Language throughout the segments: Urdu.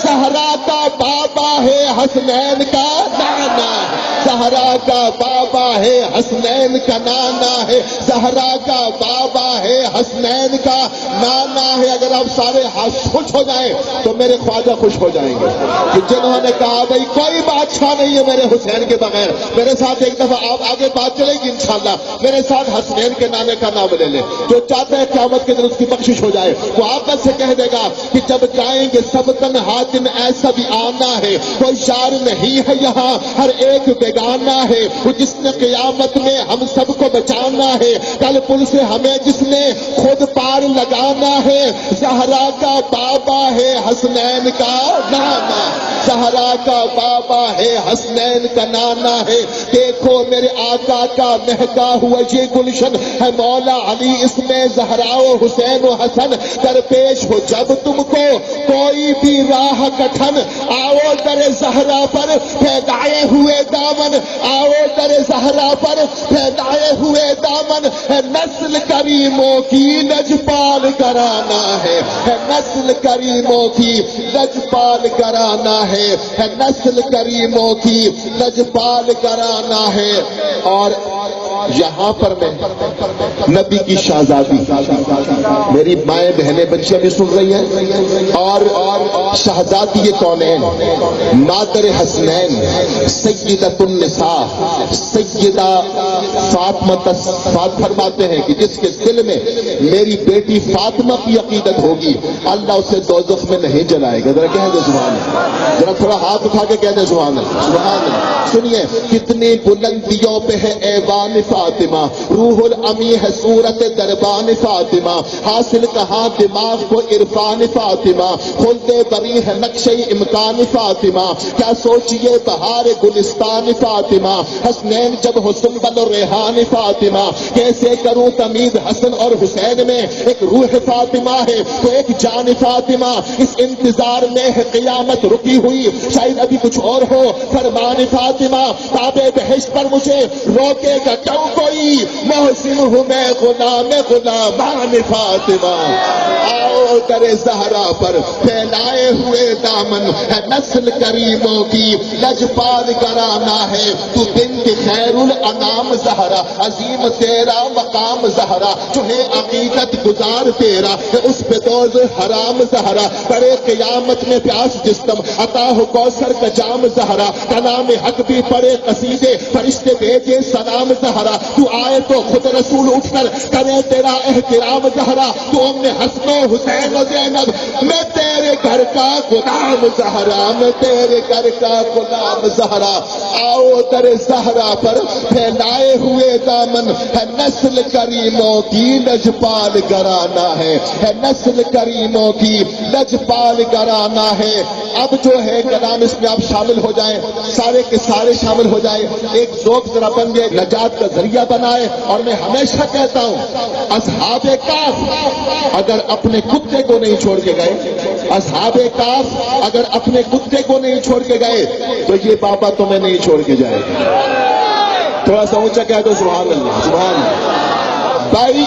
زہرا کا بابا ہے حسنین کا نانا ہے، زہرا کا بابا ہے حسنین کا نانا ہے، زہرا کا بابا ہے حسنین کا نانا ہے۔ اگر آپ سارے خوش ہو جائیں تو میرے خواجہ خوش ہو جائیں گے کہ جنہوں نے کہا بھائی کوئی بادشاہ نہیں ہے میرے حسین کے بغیر۔ میرے ساتھ ایک دفعہ آپ آگے بات چلے گی انشاءاللہ، میرے ساتھ حسنین کے نانے کا نام لے لے۔ جو چاہتا ہے قیامت کے دن اس کی بخشش ہو جائے وہ آپس سے کہہ دے گا کہ جب جائیں گے سب تنہا دن ایسا بھی آنا ہے، کوئی یار نہیں ہے یہاں ہر ایک بیگانہ ہے، وہ جس نے قیامت میں ہم سب کو بچانا ہے، کل پل سے ہمیں جس نے خود پار لگانا ہے۔ زہرا کا بابا ہے حسنین کا نانا، زہرا کا بابا ہے حسنین کا نانا ہے۔ دیکھو میرے آقا کا مہکا ہوا یہ گلشن ہے مولا علی، اس میں زہرا و حسین و حسن درپیش ہو۔ جب تم کو کوئی بھی راہ کٹھن آؤ در زہرا پر پھیلائے ہوئے دامن، آؤ در زہرا پر پھیلائے ہوئے دامن، ہے نسل کریموں کی لجپال گرانا ہے، نسل کریموں کی لجپال گرانا ہے، نسل کریموں کی لجپال گرانا ہے۔ اور یہاں پر میں نبی کی شہزادی، میری مائیں بہنیں بچیاں بھی سن رہی ہیں، اور شہزادی یہ کونین مادر حسنین سیدۃ النساء سیدہ فاطمہ فرماتے ہیں کہ جس کے دل میں میری بیٹی فاطمہ کی عقیدت ہوگی اللہ اسے دوزخ میں نہیں جلائے گا۔ ذرا کہہ دیں سبحان اللہ، ذرا تھوڑا ہاتھ اٹھا کے کہہ دیں سبحان اللہ، سبحان اللہ۔ سنیے کتنی بلندیوں پہ ہے ایوان فاطمہ، روح الامی ہے صورت دربان فاطمہ، حاصل کہاں دماغ کو عرفان فاطمہ، خلد بری ہے نقشِ امکان فاطمہ، کیا سوچئے بہار گلستان فاطمہ، حسنین جب ہو سنبل و ریحان فاطمہ، کیسے کروں تمیز حسن اور حسین میں، ایک روح فاطمہ ہے تو ایک جان فاطمہ، اس انتظار میں ہے قیامت رکی ہوئی، شاید ابھی کچھ اور ہو فرمان فاطمہ، تابع بہشت پر مجھے روکے گا کیوں کوئی، محسن ہوں میں غلام غلامان فاطمہ، آؤ در زہرا پر پھیلائے ہوئے دامن، ہے نسل کریموں کی لجپال گرانا ہے، تو بنت خیر الانام زہرا، عظیم تیرا مقام زہرا، جو ہے عقیدت گزار تیرا، ہے اس پہ دوز حرام زہرا، بڑے قیامت میں پیاس جسم عطا ہو کوثر کا جام زہرا، کلام حق بھی پڑے قصیدے فرشتے بھیجے سلام زہرا، تو آئے تو خود رسول اٹھ کر کرے تیرا احترام زہرا، تو ام حسن و حسین و زینب، میں تیرے گھر کا غلام زہرا، میں تیرے گھر کا غلام زہرا، آؤ در زہرا پر پھیلائے ہوئے دامن، ہے نسل کریموں کی لجپال گرانا ہے نسل کریموں کی لجپال گرانا ہے۔ اب جو ہے کلام اس میں آپ شامل ہو جائیں، سارے کے سارے شامل ہو جائیں، ایک ذوق ذرا بن جائے، نجات کا ذریعہ بنائے۔ اور میں ہمیشہ کہتا ہوں اصحاب کہف اگر اپنے کتے کو نہیں چھوڑ کے گئے، اصحاب کہف اگر اپنے کتے کو نہیں چھوڑ کے گئے تو یہ بابا تمہیں نہیں چھوڑ کے جائے گا۔ تھوڑا سا اونچا کہہ دو سبحان اللہ، سبحان اللہ۔ بھائی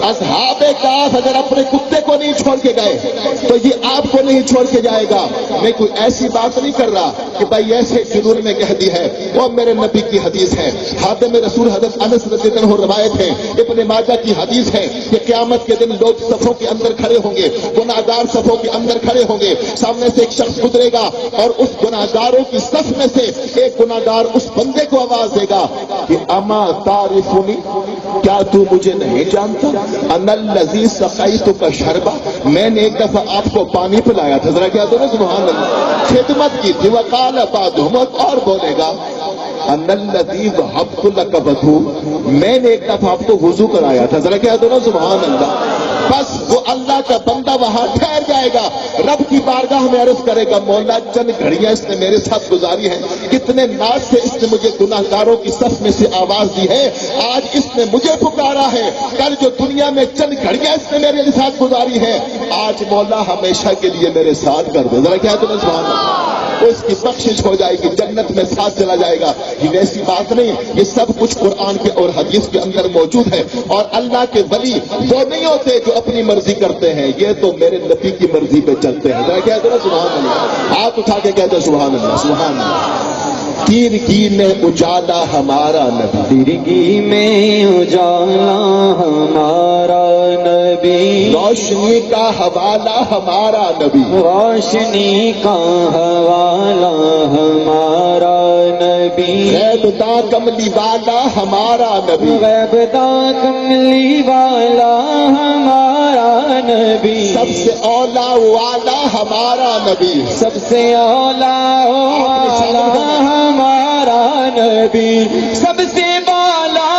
اصحاب کہف اگر اپنے کتے کو نہیں چھوڑ کے گئے تو یہ آپ کو نہیں چھوڑ کے جائے گا۔ میں کوئی ایسی بات نہیں کر رہا کہ بھائی ایسے جنون میں کہہ دی ہے، وہ میرے نبی کی حدیث ہے، خادم رسول حضرت انس رضی اللہ عنہ روایت ہے، ابن ماجہ کی حدیث ہے کہ قیامت کے دن لوگ صفوں کے اندر کھڑے ہوں گے، گناہگار صفوں کے اندر کھڑے ہوں گے، سامنے سے ایک شخص گزرے گا اور اس گناہگاروں کی صف میں سے ایک گناہگار اس بندے کو آواز دے گا کہ اما تعرفنی، کیا تو مجھے نہیں جانتا، انا الذی سقیتک شربا، میں نے ایک دفعہ آپ کو پانی پلایا تھا، ذرا کیا دو سبحان اللہ، خدمت کی تھی، وقال بعضهم، اور بولے گا انا الذی وهبت لک وضو، میں نے ایک دفعہ آپ کو وضو کرایا تھا، ذرا کیا دو سبحان اللہ۔ بس وہ اللہ کا بندہ وہاں ٹھہر جائے گا، رب کی بارگاہ میں عرض کرے گا مولا چند گھڑیاں اس نے میرے ساتھ گزاری ہیں، کتنے ناز سے اس نے مجھے گناہگاروں کی صف میں سے آواز دی ہے، آج اس نے مجھے پکارا ہے، کل جو دنیا میں چند گھڑیاں اس نے میرے ساتھ گزاری ہے، آج مولا ہمیشہ کے لیے میرے ساتھ کر دے، ذرا کیا تمہیں سبحان اللہ۔ اس کی بخشش ہو جائے گی، جنت میں ساتھ چلا جائے گا۔ یہ ویسی بات نہیں، یہ سب کچھ قرآن کے اور حدیث کے اندر موجود ہے۔ اور اللہ کے ولی وہ نہیں ہوتے جو اپنی مرضی کرتے ہیں، یہ تو میرے نبی کی مرضی پہ چلتے ہیں۔ ذرا کہتے ہیں سبحان اللہ، ہاتھ اٹھا کے کہتے ہیں سبحان اللہ سبحان اللہ۔ تیرگی میں اجالا ہمارا نبی، تیرگی میں اجالا ہمارا نبی، روشنی کا حوالہ ہمارا نبی، روشنی کا حوالہ ہمارا نبی، غیب دا کملی والا ہمارا نبی، غیب دا کملی والا ہمارا نبی، سب سے اولا والا ہمارا نبی، سب سے اولا والا ہمارا نبی، سب سے بالا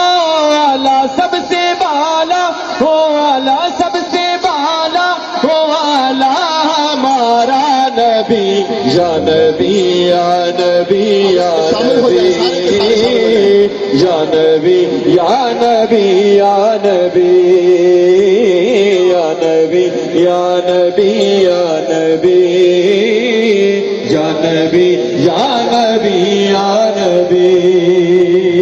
والا، سب سے بالا والا، سب سے بالا والا ہمارا نبی، یا نبی یا نبی یا نبی، یا نبی یا نبی یا نبی، یا نبی یا نبی یا نبی، یا نبی یا نبی یا نبی،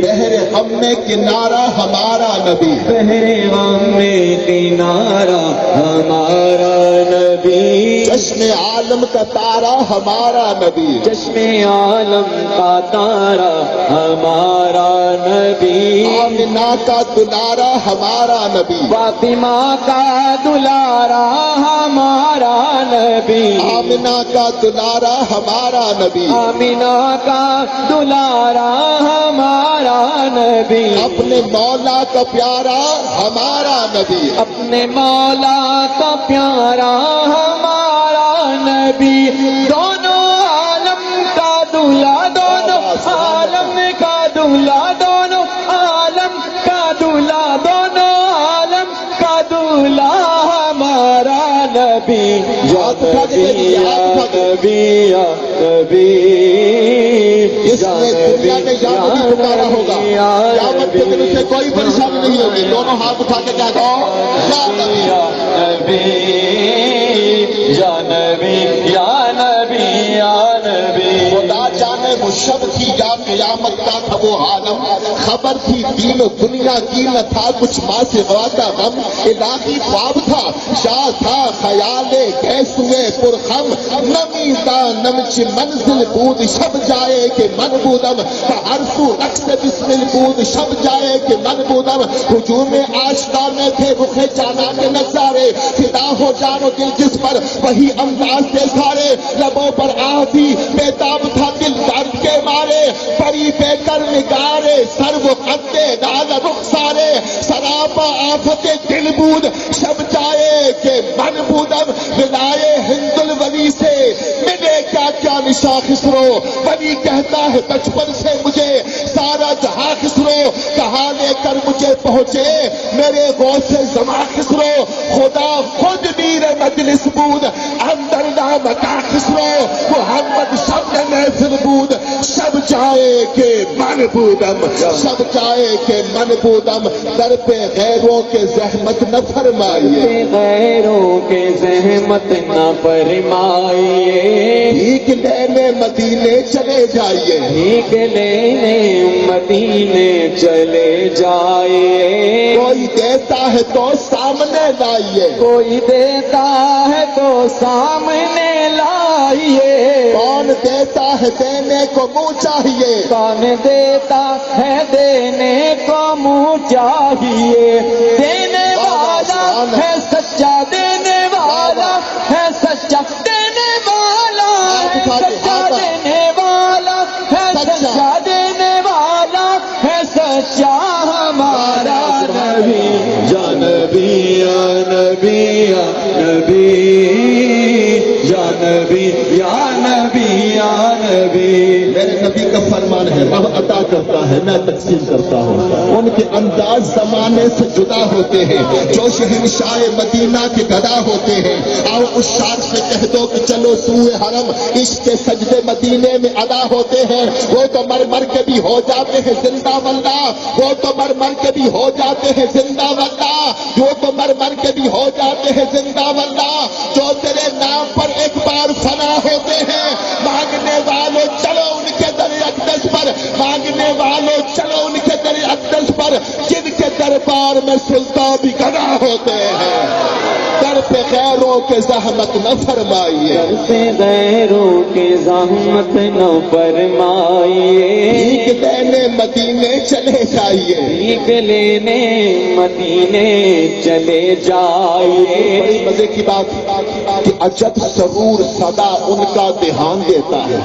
بحر غم میں کنارہ ہمارا نبی، بحر غم میں کنارہ ہمارا نبی، چشم عالم کا تارا ہمارا نبی، چشم عالم کا تارا ہمارا نبی، آمنہ کا دلارا ہمارا نبی، فاطمہ کا دلارا ہمارا نبی، آمنہ کا دلارا ہمارا نبی، آمینہ کا دلارا ہمارا نبی، اپنے مولا کا پیارا ہمارا نبی، اپنے مولا کا پیارا ہمارا نبی، دونوں عالم کا دلہا، دونوں عالم کا دلہا، دونوں عالم کا دلہا، دونوں عالم کا دلہا ہمارا نبی، یا نبی یا نبی یا نبی، اس نے دنیا میں یا نبی پکارا ہوگا، قیامت کے دن سے کوئی پریشانی نہیں ہوگی۔ دونوں ہاتھ اٹھا کے کہہ دو یا نبی، یا نبی یا نبی یا نبی یا نبی، خدا جانے وہ شب تھی یا قیامت کا تھا وہ عالم، خبر تھی دین و دنیا کی نہ تھا کچھ ماں سے غوا کا غم، الہی خواب تھا شاہ تھا خیال گیسوئے پرخم، نمی دا نمچ منزل بود شب جائے کہ من بودم، ہر سو رقص بسمل بود شب جائے کہ من بودم، ہجوم آشکانے تھے رخ جانا کے نظارے، فدا ہو جانو دل جس پر وہی انداز سے سارے، لبوں پر آدھی بیتاب تھا دل درد کے مارے، پری بے کر نگارے سر وہ قدے نال رخسارے، سراپا آفت دل بود شب جائے کہ من بودم، ملائے ہند الولی سے ملے کیا کیا نشا خسرو، ولی کہتا ہے بچپن سے مجھے سارا جہاں خسرو، کہاں لے کر مجھے پہنچے میرے غوث زماں خسرو، خدا خود میر مجلس بود اندر نام کا خسرو، محمد شب محفل بود شب جائے کہ من بودم، شب جائے کہ من بودم، در پہ غیروں کے زحمت نہ فرمائیے، غیروں کے زحمت نہ فرمائیے، بھیک لینے مدینے چلے جائیے، بھیک لینے مدینے چلے جائیے، کوئی دیتا ہے تو سامنے لائیے، کوئی دیتا ہے تو سامنے لائیے، کون دیتا ہے دینے کو منہ چاہیے، کون دیتا ہے دینے کو منہ چاہیے، دینے والا ہے سچا، دینے والا ہے سچا، دینے والا ہے سچا، دینے والا ہے سچا، دینے والا ہے سچا ہمارا نبی، یا نبی یا نبی یا نبی، یا نبی یا نبی یا نبی، میرے نبی کا فرمان ہے رب عطا کرتا ہے میں تقسیم کرتا ہوں، ان کے انداز زمانے سے جدا ہوتے ہیں، جو شہنشاہ مدینہ کے گدا ہوتے ہیں، آؤ اس شار سے کہہ دو کہ چلو سوئے حرم، عشق کے سجدے مدینے میں ادا ہوتے ہیں، وہ تو مر مر کے بھی ہو جاتے ہیں زندہ واللہ، وہ تو مر مر کے بھی ہو جاتے ہیں زندہ واللہ، وہ تو مر مر کے بھی ہو جاتے ہیں زندہ واللہ، جو تیرے نام پر ایک بار فنا ہوتے ہیں مانگنے والوں چلو ان کے در اقدس پر، مانگنے والوں چلو ان کے در اقدس پر، جن کے دربار میں سلطان بھی گواہ ہوتے ہیں۔ در پہ غیروں کے زحمت نہ فرمائیے، در پہ غیروں کے زحمت نہ فرمائیے، بھیک لینے مدینے چلے جائیے، بھیک لینے مدینے چلے جائیے۔ بڑی مزے کی بات کہ عجب سرور صدا ان کا دھیان دیتا ہے،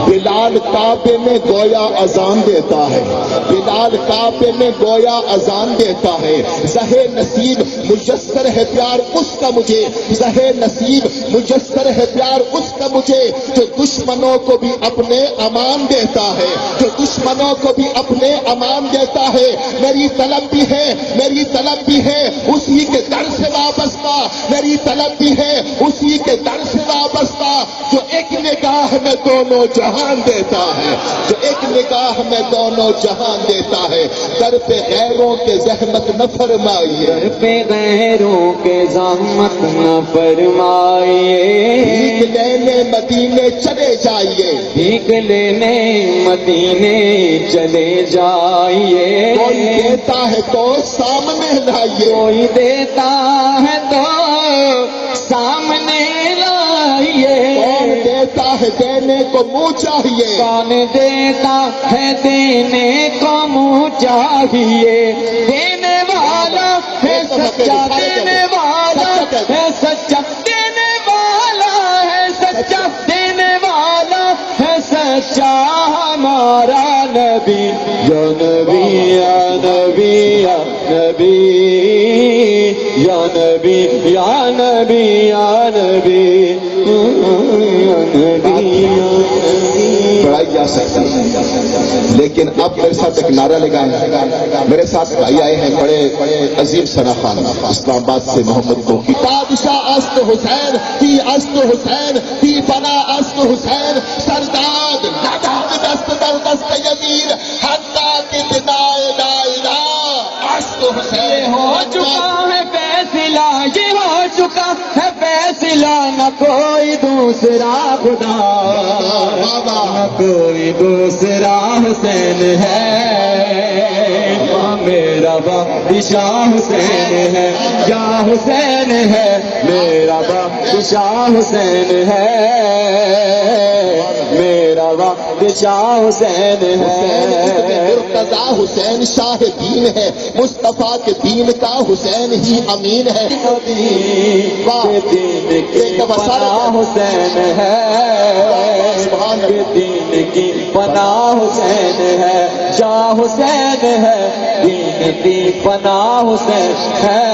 بلال کعبے میں گویا اذان دیتا ہے، بلال کعبے میں گویا اذان دیتا ہے۔ زہے نصیب مجسر ہے پیار اس کا مجھے، زہے نصیب مجسر ہے پیار اس کا مجھے، جو دشمنوں کو بھی اپنے امان دیتا ہے، جو دشمنوں کو بھی اپنے امان دیتا ہے۔ میری طلب بھی ہے، میری طلب بھی ہے اسی کے در سے وابستہ، میری طلب بھی ہے اسی کے در سے وابستہ، جو ایک نگاہ میں دونوں جہان دیتا ہے، جو ایک نگاہ میں دونوں جہان دیتا ہے۔ در پہ غیروں کے زحمت نہ فرمائیے، در پہ غیروں کے زحمت نہ فرمائیے، بھیک لینے مدینے چلے جائیے۔ بھیک لینے مدینے چلے جائیے۔ کوئی دیتا ہے تو سامنے لائیے، کوئی دیتا ہے تو سامنے لائیے، کون دیتا ہے دینے کو منہ چاہیے، کون دیتا ہے دینے کو منہ چاہیے۔ دینے والا ہے سچا، دینے والا ہے سچا، دینے والا ہے سچا، دینے والا ہے سچا ہمارا نبی، یا نبی یا نبی یا نبی یا نبی یا نبی یا نبی یا نبی۔ پڑھائی جا سکتی ہے، لیکن اب میرے ساتھ ایک نعرہ لگائیں۔ میرے ساتھ بھائی آئے ہیں بڑے عظیم ثنا خان اسلام آباد سے، محمد توقی۔ بادشاہ است حسین کی، است حسین کی بنا است حسین، سرداد نداد دست در دست یمین، حتی کہ بنائے لا الہ است حسین۔ ہو چکا ہے فیصلہ، یہ ہو چکا ہے فیصلہ، نہ کوئی دوسرا خدا، نہ کوئی دوسرا حسین ہے، میرا بادشاہ حسین ہے، یا حسین ہے، میرا بادشاہ حسین ہے، میرا بادشاہ حسین ہے۔ مرتضیٰ حسین شاہ دین ہے، مصطفیٰ کے دین کا حسین ہی امین ہے۔ دین کی پناہ حسین ہے، دین کی پناہ حسین ہے، یا حسین ہے، دین کی پناہ حسین ہے،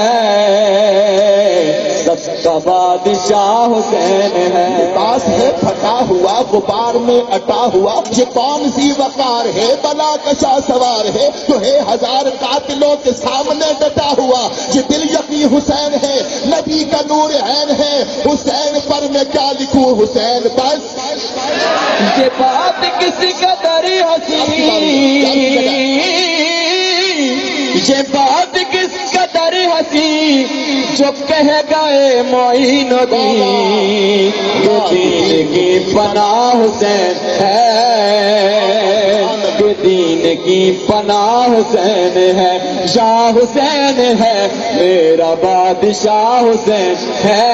سب کا بادشاہ حسین ہے۔ پاس ہے پھٹا ہوا غبار میں اٹا ہوا، یہ کون سی وقار ہے بلا کشا سوار ہے، تو ہے ہزار قاتلوں کے سامنے ڈٹا ہوا، یہ دل یقین حسین ہے، نبی کا نور عین ہے، حسین پر میں کیا لکھوں حسین بس۔ یہ بات کسی قدر حسین، یہ بات کس قدر حسین، جو کہہ گئے معین الدین، دین کی پناہ حسین ہے، دین کی پناہ حسین ہے، یا حسین ہے، میرا بادشاہ حسین ہے۔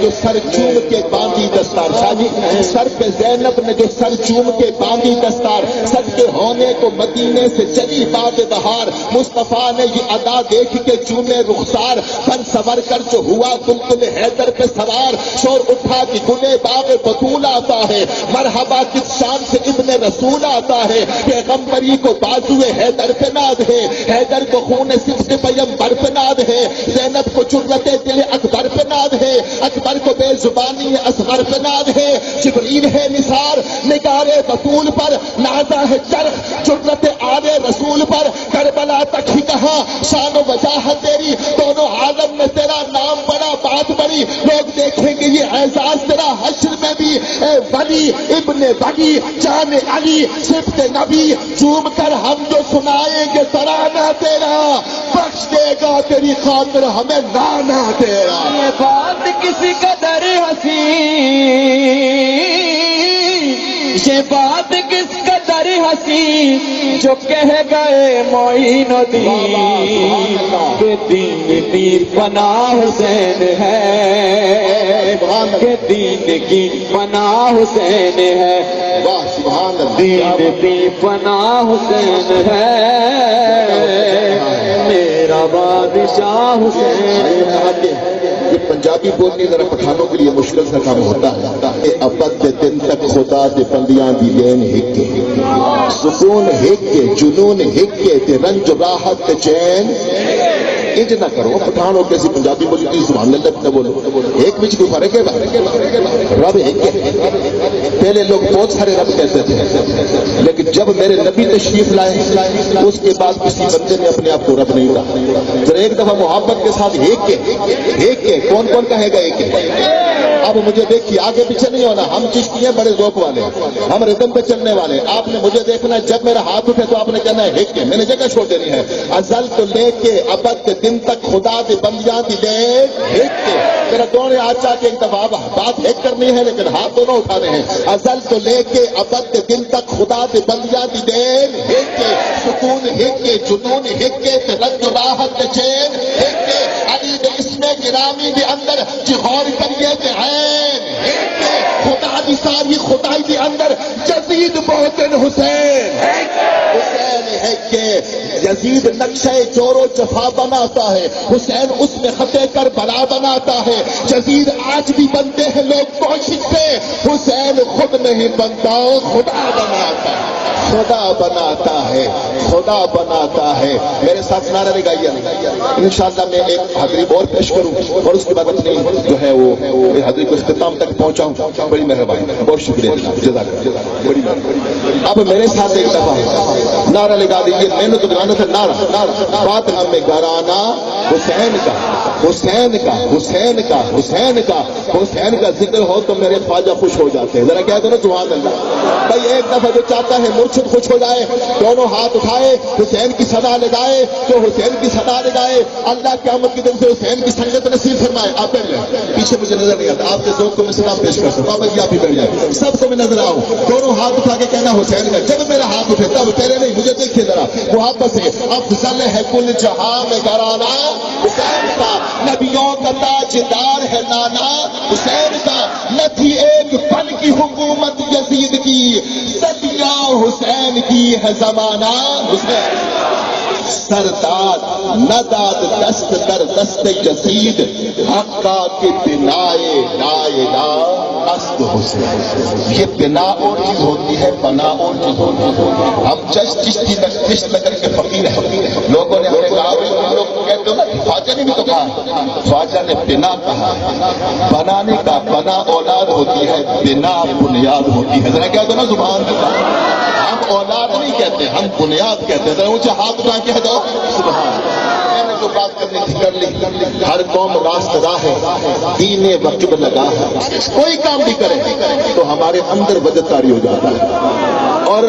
جو سر چوم کے باندھی دستار، شادی سر پہ زینب نے جو سر چوم کے باندھی دستار، سب کے ہونے کو مدینے سے چلی باد بہار، مصطفیٰ نے یہ ادا دیکھ کے چومے رخسار، بن سور کر جو ہوا تلتل حیدر پہ سوار، شور اٹھا کہ گلے باغ بطول آتا ہے، مرحبا کس شان سے ابن رسول آتا ہے، پیغمبری کو بازوئے حیدر پہ ناد ہے، حیدر کو خون صفت پیغمبر پہ ناد ہے، زینب کو جرت دل اکبر پہ ناد ہے، اکبر کو بے زبانی اصغر پہ ناد ہے، جبریل ہے نثار نگار بطول پر، نازا ہے چرخ جرت آل رسول پر، کربلا تک ہی کہا شان و وجاہت تیری، دونوں عالم میں تیرا نام بڑا بات بڑی، لوگ دیکھیں گے یہ اعزاز تیرا حشر میں بھی، اے ولی ابن ولی جان علی صفت نبی، چوم کر ہم جو سنائیں گے ترانہ تیرا، بخش دے گا تیری خاطر ہمیں نانا تیرا۔ یہ بات کسی قدر حسین، یہ بات کس قدر ہنسی جو کہہ گئے معین الدین کہ دین کی پناہ حسین ہے، کہ دین کی پناہ حسین ہے، واہ سبحان اللہ، دین کی پناہ حسین ہے، میرا بادشاہ حسین ہے۔ یہ پنجابی بولنی ذرا پٹھانوں کے لیے مشکل سا کام ہوتا ہے کہ ابد دن تک خدا دے بندیاں دی لین ہکے، سکون ہکے، جنون ہکے تے رنج راحت تے چین انج نہ کرو۔ پٹھان ہو کے اسی پنجابی بولی کی سبحان اللہ نہ بولو، ایک وچ کوئی فرق ہے؟ رب ایک ہے۔ پہلے لوگ بہت سارے رب کہتے تھے، لیکن جب میرے نبی تشریف لائے اس کے بعد کسی بندے نے اپنے آپ کو رب نہیں کہا۔ ذرا ایک دفعہ محبت کے ساتھ ایک کے کون کون کہے گا ایک کے؟ اب مجھے دیکھیے، آگے پیچھے نہیں ہونا، ہم چشتی ہیں بڑے ذوق والے، ہم ردم پہ چلنے والے۔ آپ نے مجھے دیکھنا ہے، جب میرا ہاتھ اٹھے تو آپ نے کہنا ہے ہک کے، میں نے جگہ چھوڑ دینی ہے۔ ازل تو لے کے ابد دن تک خدا دے بندیاں دی لے ہک کے، میرا دونوں ہاتھ چاہ کے ایک دفعہ بات ہک کرنی ہے لیکن ہاتھ دونوں اٹھانے ہیں۔ ازل تو لے کے ابد دن تک خدا دے بندیاں دی لے ہک کے، سکون ہک کے، جنون ہک کے، رنج راحت چین ہک کے، علی دے اسم گرامی دے اندر جی غور کریے تے خدا دی ساری خدائی دی اندر یزید محسن حسین حسین ہے کہ یزید نقشہ چور و جفا بناتا ہے، حسین اس میں خطے کر بلا بناتا ہے۔ یزید آج بھی بنتے ہیں لوگ کوشش سے، حسین خود نہیں بنتا، خدا بناتا ہے، خدا بناتا ہے، خدا بناتا ہے۔ میرے ساتھ نعرہ لگائیے، انشاءاللہ میں ایک حاضری اور پیش کروں اور اس کے بعد اپنی جو ہے وہ حاضری کو اختتام تک پہنچاؤں۔ بڑی مہربانی، بہت شکریہ، جزاک اللہ، بڑی مہربانی۔ اب میرے ساتھ ایک دفعہ نعرہ لگا دیجیے، محنت گرانا سے نعرہ، فاطمہ میں گھرانہ حسین کا، حسین کا، حسین کا، حسین کا، حسین کا ذکر ہو تو میرے خواجہ خوش ہو جاتے ہیں۔ ذرا کہہ دو نا سبحان اللہ۔ بھائی ایک دفعہ جو چاہتا ہے مرشد خوش ہو جائے، دونوں ہاتھ اٹھائے، حسین کی صدا لگائے، جو حسین کی صدا لگائے اللہ قیامت کے دن سے حسین کی سنگت نصیب فرمائے۔ آپ بیٹھ جائیں، پیچھے مجھے نظر نہیں آتا، آپ کے ذوق کو میں سلام پیش کر سکتا ہوں۔ بابا جی آپ ہی بیٹھ جائیں، سب کو میں نظر آؤں، دونوں ہاتھ اٹھا کے کہنا حسین کا۔ جب میرا ہاتھ اٹھے تب تیرے نہیں، مجھے دیکھیے ذرا محبت سے۔ افضل ہے کل جہاں میں گھرانہ حسین کا، نبیوں کا تاجدار ہے نانا حسین کا، نہ تھی ایک پل کی حکومت یزید کی، صدیاں حسین کی ہے زمانہ حسین۔ سرداد نہ داد دست در دست یزید، حقا کی بنائے لا الہ است حسین۔ یہ بنا اور چیز ہوتی ہے، بنا اور چیز ہوتی ہے۔ ہم چشتی نگر کے فقیر ہیں، لوگوں نے ہمیں کہا، لوگ کہتے ہو نا خواجہ نے بھی تو کہا، خواجہ نے بنا کہا، بنانے کا بنا اولاد ہوتی ہے، بنا بنیاد ہوتی ہے۔ ذرا کہہ دو نا سبحان اللہ۔ ہم اولاد نہیں کہتے، ہم بنیاد کہتے ہیں۔ ذرا اونچے ہاتھ اٹھا کہہ دو سبحان۔ میں نے جو بات کرنی تھی کر لی۔ ہر قوم راست راہ ہے، دین وقت لگا ہے، کوئی کام بھی کرے تو ہمارے اندر وجد طاری ہو جاتا ہے۔ اور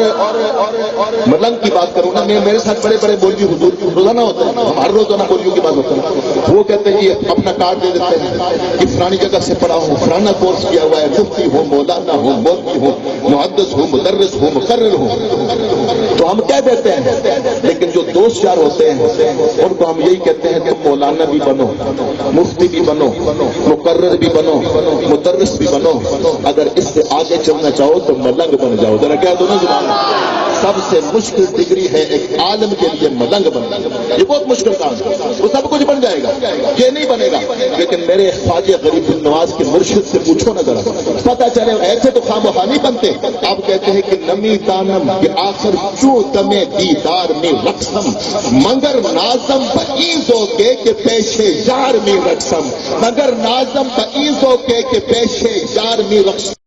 ملنگ کی بات کروں نا، میرے ساتھ بڑے بڑے مولوی حضور کی روزانہ ہوتا ہے، ہر روزانہ مولویوں کی بات ہوتا ہے۔ وہ کہتے ہیں کہ اپنا کارڈ دے دیتے ہیں کہ فلانی جگہ سے پڑھا ہوں، فلانا کورس کیا ہوا ہے، مفتی ہوں، مولانا ہوں، مولوی ہوں، محدث ہوں، مدرس ہوں، مقرر ہوں، تو ہم کہہ دیتے ہیں۔ لیکن جو دوست یار ہوتے ہیں ان کو ہم یہی کہتے ہیں تم مولانا بھی بنو، مفتی بھی بنو، مقرر بھی بنو، مدرس بھی بنو، اگر اس سے آگے چلنا چاہو تو ملنگ بن جاؤ۔ ذرا کہہ دو نا زبان۔ سب سے مشکل ڈگری ہے ایک عالم کے لیے ملنگ بننا، یہ بہت مشکل کام ہے۔ وہ سب کچھ بن جائے گا، یہ نہیں بنے گا، لیکن میرے خواجہ غریب النواز کے مرشد سے پوچھو نا ذرا، پتہ چلے ایسے تو خواہ نہیں بنتے۔ آپ کہتے ہیں کہ نمی دانم کہ آخر چوں تمہیں دیدار میں رقصم، مگر نازم بعیزوں کے کہ پیشے یار میں رقصم، مگر نازم بعیزوں کے کہ پیشے یار میں رقصم۔